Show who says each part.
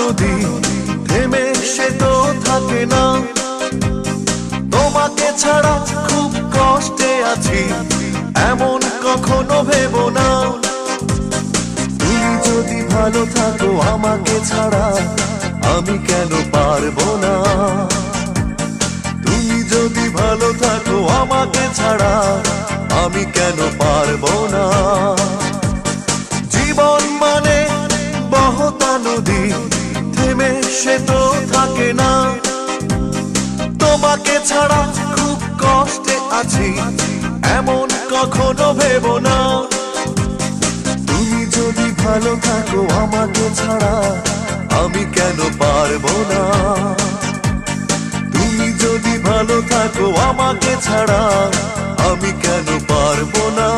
Speaker 1: নদী থেমে সে তো থাকে না। তোমাকে ছাড়া খুব কষ্টে আছি এমন কখনো ভেবো না। তুমি যদি ভালো থাকো আমাকে ছাড়া আমি কেন পারবো না। তুমি যদি ভালো থাকো আমাকে ছাড়া আমি কেন পারবো না। জীবন মানে বহতা নদী থেমে সে তো থাকে না। তোমাকে ছাড়া খুব কষ্টে আছি এমন কখনো ভেবো না। তুমি যদি ভালো থাকো আমাকে ছাড়া আমি কেন পারবো না। তুমি যদি ভালো থাকো আমাকে ছাড়া আমি কেন পারবো না।